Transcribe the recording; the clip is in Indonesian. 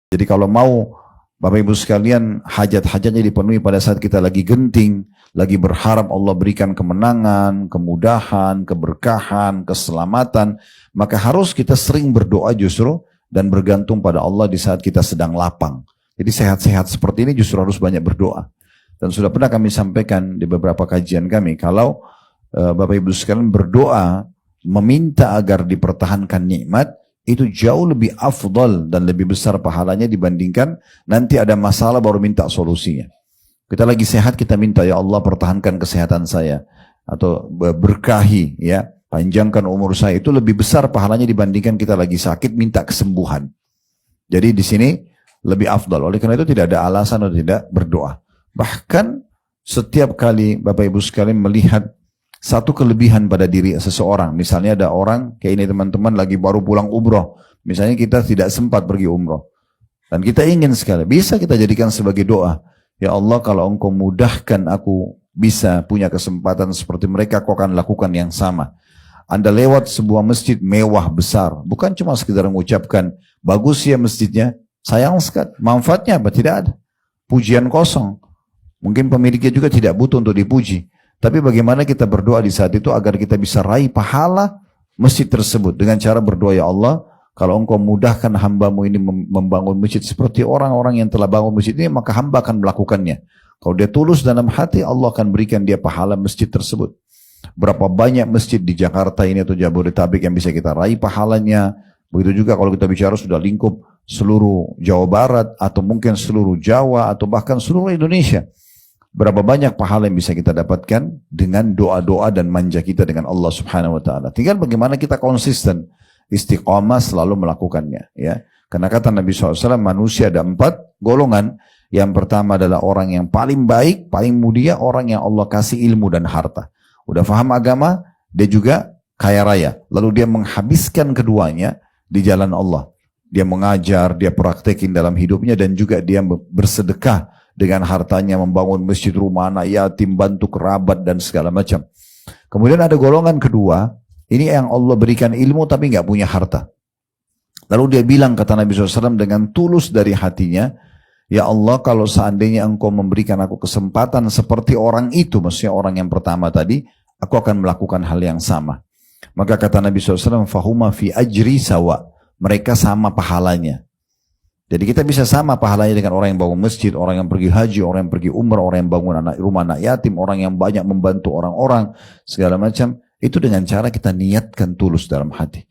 Jadi kalau mau Bapak Ibu sekalian hajat-hajatnya dipenuhi pada saat kita lagi genting, lagi berharap Allah berikan kemenangan, kemudahan, keberkahan, keselamatan, maka harus kita sering berdoa justru dan bergantung pada Allah di saat kita sedang lapang. Jadi sehat-sehat seperti ini justru harus banyak berdoa. Dan sudah pernah kami sampaikan di beberapa kajian kami, kalau Bapak Ibu sekalian berdoa, meminta agar dipertahankan nikmat, itu jauh lebih afdal dan lebih besar pahalanya dibandingkan nanti ada masalah baru minta solusinya. Kita lagi sehat, kita minta, ya Allah pertahankan kesehatan saya, atau berkahi, ya, panjangkan umur saya, itu lebih besar pahalanya dibandingkan kita lagi sakit minta kesembuhan. Jadi di sini lebih afdal. Oleh karena itu tidak ada alasan untuk tidak berdoa. Bahkan setiap kali Bapak Ibu sekalian melihat satu kelebihan pada diri seseorang, misalnya ada orang kayak ini teman-teman lagi baru pulang umroh, misalnya kita tidak sempat pergi umroh, dan kita ingin sekali, bisa kita jadikan sebagai doa, ya Allah kalau engkau mudahkan aku bisa punya kesempatan seperti mereka, kau akan lakukan yang sama. Anda lewat sebuah masjid mewah besar, bukan cuma sekedar mengucapkan, bagus ya masjidnya, sayang sekali, manfaatnya apa? Tidak ada, pujian kosong, mungkin pemiliknya juga tidak butuh untuk dipuji. Tapi bagaimana kita berdoa di saat itu agar kita bisa raih pahala masjid tersebut dengan cara berdoa, ya Allah kalau engkau mudahkan hambamu ini membangun masjid seperti orang-orang yang telah bangun masjid ini, maka hamba akan melakukannya. Kalau dia tulus dalam hati, Allah akan berikan dia pahala masjid tersebut. Berapa banyak masjid di Jakarta ini atau Jabodetabek yang bisa kita raih pahalanya. Begitu juga kalau kita bicara sudah lingkup seluruh Jawa Barat atau mungkin seluruh Jawa atau bahkan seluruh Indonesia. Berapa banyak pahala yang bisa kita dapatkan dengan doa-doa dan manja kita dengan Allah Subhanahu wa taala. Tinggal bagaimana kita konsisten, istiqamah selalu melakukannya, ya. Karena kata Nabi SAW, manusia ada 4 golongan. Yang pertama adalah orang yang paling baik, paling mulia, orang yang Allah kasih ilmu dan harta. Udah paham agama, dia juga kaya raya. Lalu dia menghabiskan keduanya di jalan Allah. Dia mengajar, dia praktekin dalam hidupnya, dan juga dia bersedekah dengan hartanya, membangun masjid, rumah anak yatim, bantu kerabat dan segala macam. Kemudian ada golongan kedua, ini yang Allah berikan ilmu tapi nggak punya harta. Lalu dia bilang, kata Nabi SAW dengan tulus dari hatinya, ya Allah kalau seandainya engkau memberikan aku kesempatan seperti orang itu, maksudnya orang yang pertama tadi, aku akan melakukan hal yang sama. Maka kata Nabi SAW, fahuma fi ajri sawa, mereka sama pahalanya. Jadi kita bisa sama pahalanya dengan orang yang bangun masjid, orang yang pergi haji, orang yang pergi umrah, orang yang bangun rumah anak yatim, orang yang banyak membantu orang-orang, segala macam. Itu dengan cara kita niatkan tulus dalam hati.